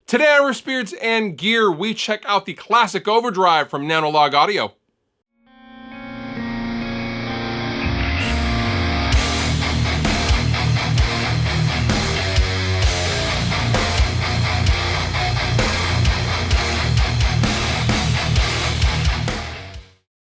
Today on Riffs, Spirits, and Gear, we check out the Classic Overdrive from Nanolog Audio.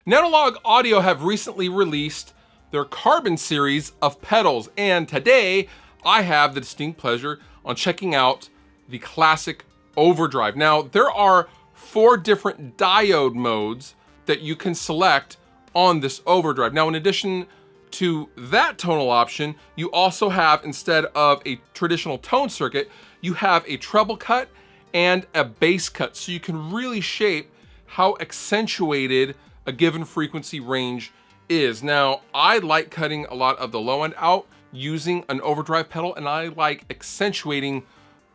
Nanolog Audio have recently released their Carbon series of pedals, and today I have the distinct pleasure on checking out the Classic Overdrive. Now, there are 4 different diode modes that you can select on this Overdrive. Now, in addition to that tonal option, you also have, instead of a traditional tone circuit, you have a treble cut and a bass cut, so you can really shape how accentuated a given frequency range is. Now, I like cutting a lot of the low end out using an overdrive pedal, and I like accentuating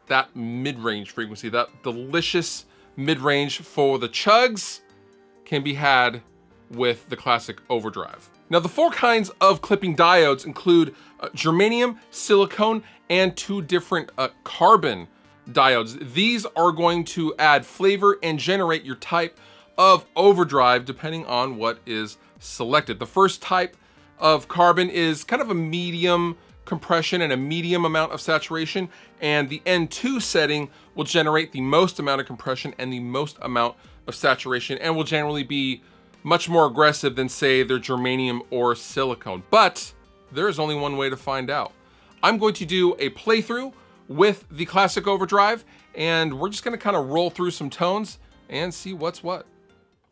that mid-range frequency. That delicious mid-range for the chugs can be had with the Classic Overdrive. Now, the 4 kinds of clipping diodes include germanium, silicone, and 2 different carbon diodes. These are going to add flavor and generate your type of overdrive depending on what is selected. The first type of carbon is kind of a medium compression and a medium amount of saturation, and the N2 setting will generate the most amount of compression and the most amount of saturation, and will generally be much more aggressive than, say, their germanium or silicone. But there is only one way to find out. I'm going to do a playthrough with the Classic Overdrive, and we're just going to kind of roll through some tones and see what's what.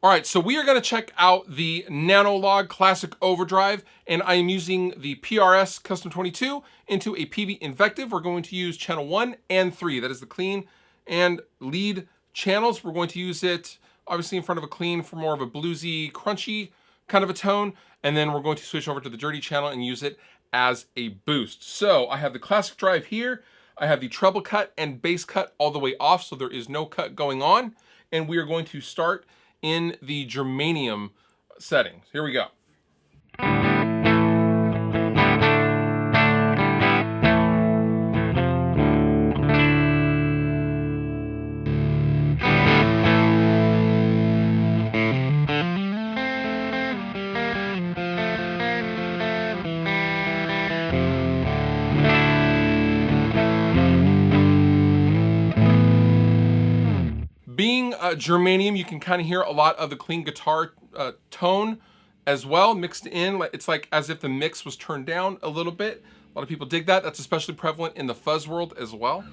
All right, so we are going to check out the Nanolog Classic Overdrive, and I am using the PRS Custom 22 into a PV Invective. We're going to use channel 1 and 3. That is the clean and lead channels. We're going to use it obviously in front of a clean for more of a bluesy, crunchy kind of a tone, and then we're going to switch over to the dirty channel and use it as a boost. So I have the Classic Drive here. I have the treble cut and bass cut all the way off, so there is no cut going on, and we are going to start in the germanium settings. Here we go. Being germanium, you can kind of hear a lot of the clean guitar tone as well mixed in. It's like as if the mix was turned down a little bit. A lot of people dig that. That's especially prevalent in the fuzz world as well.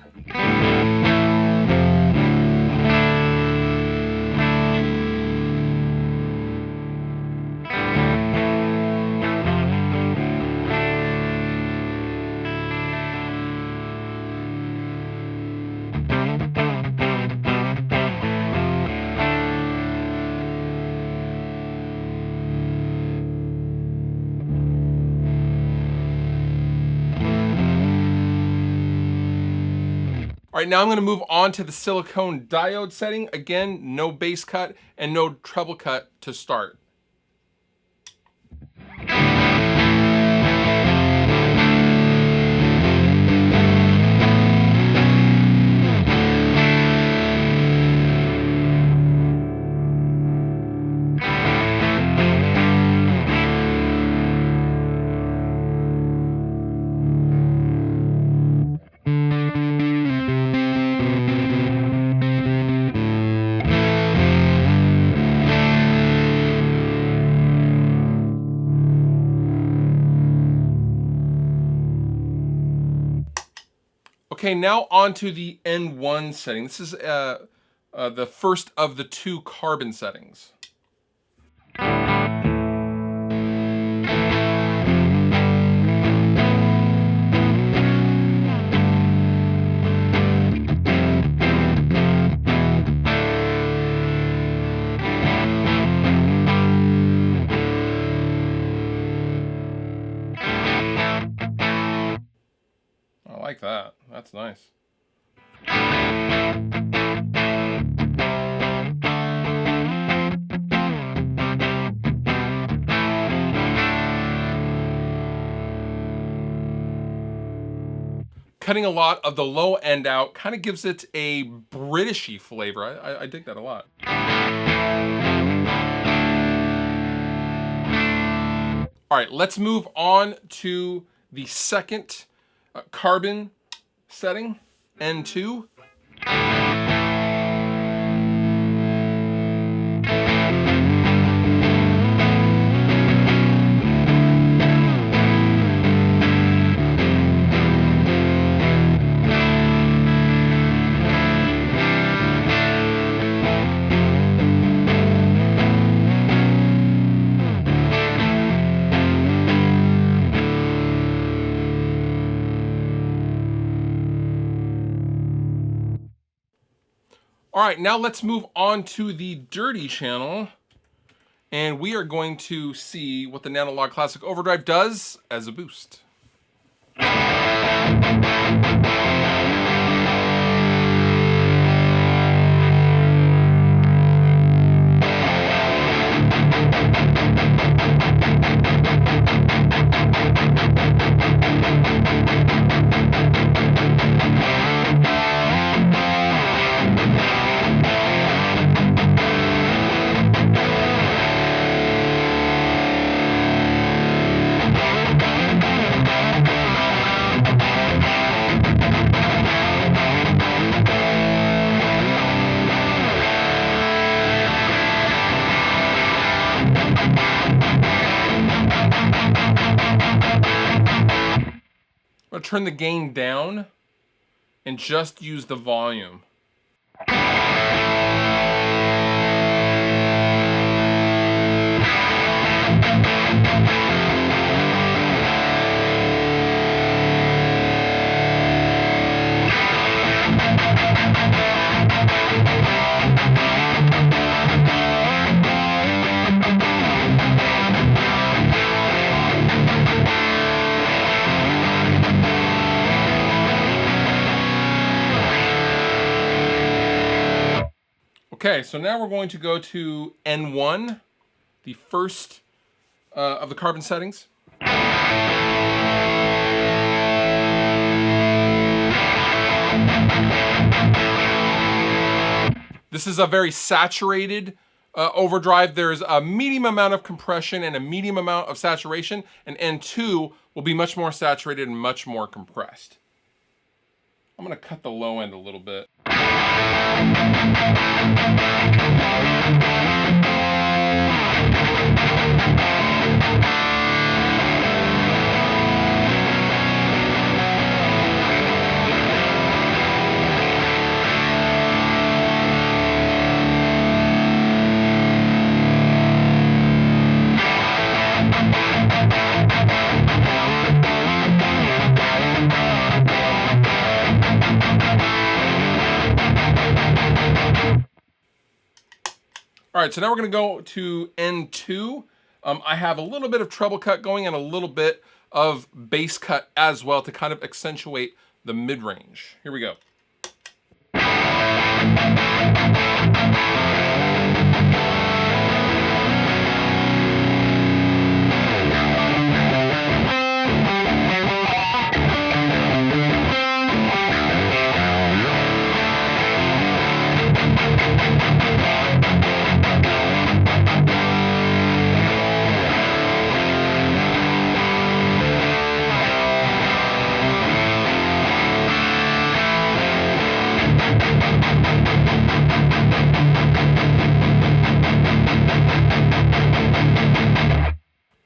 All right, now I'm going to move on to the silicone diode setting. Again, no bass cut and no treble cut to start. Okay, now on to the N1 setting. This is the first of the 2 carbon settings. I like that. That's nice. cutting a lot of the low end out kind of gives it a Britishy flavor. I dig that a lot. All right, let's move on to the second carbon setting, N2. All right, now let's move on to the dirty channel. And we are going to see what the Nanolog Classic Overdrive does as a boost. I'm gonna turn the gain down and just use the volume. Okay, so now we're going to go to N1, the first of the carbon settings. This is a very saturated overdrive. There's a medium amount of compression and a medium amount of saturation, and N2 will be much more saturated and much more compressed. I'm gonna cut the low end a little bit. All right, so now we're gonna go to N2. I have a little bit of treble cut going and a little bit of bass cut as well to kind of accentuate the mid-range. Here we go.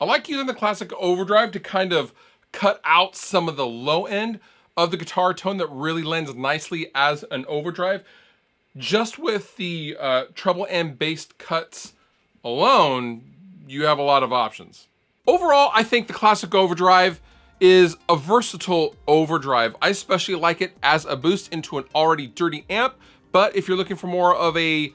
I like using the Classic Overdrive to kind of cut out some of the low end of the guitar tone that really lends nicely as an overdrive. Just with the treble and bass cuts alone, you have a lot of options. Overall, I think the Classic Overdrive is a versatile overdrive. I especially like it as a boost into an already dirty amp, but if you're looking for more of a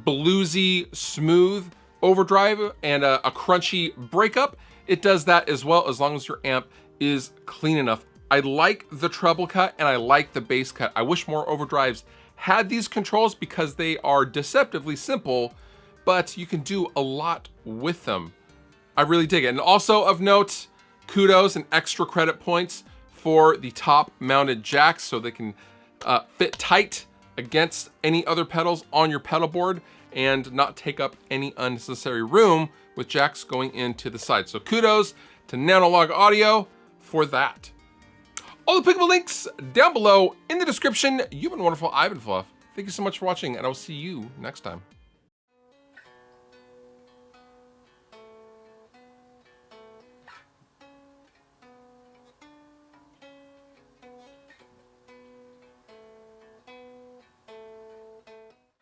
bluesy, smooth overdrive and a crunchy breakup, it does that as well, as long as your amp is clean enough. I like the treble cut and I like the bass cut. I wish more overdrives had these controls because they are deceptively simple, but you can do a lot with them. I really dig it. And also of note, kudos and extra credit points for the top mounted jacks so they can fit tight against any other pedals on your pedal board and not take up any unnecessary room with jacks going into the side. So kudos to Nanolog Audio for that. All the pickable links down below in the description. You've been wonderful. I've been Fluff. Thank you so much for watching, and I will see you next time.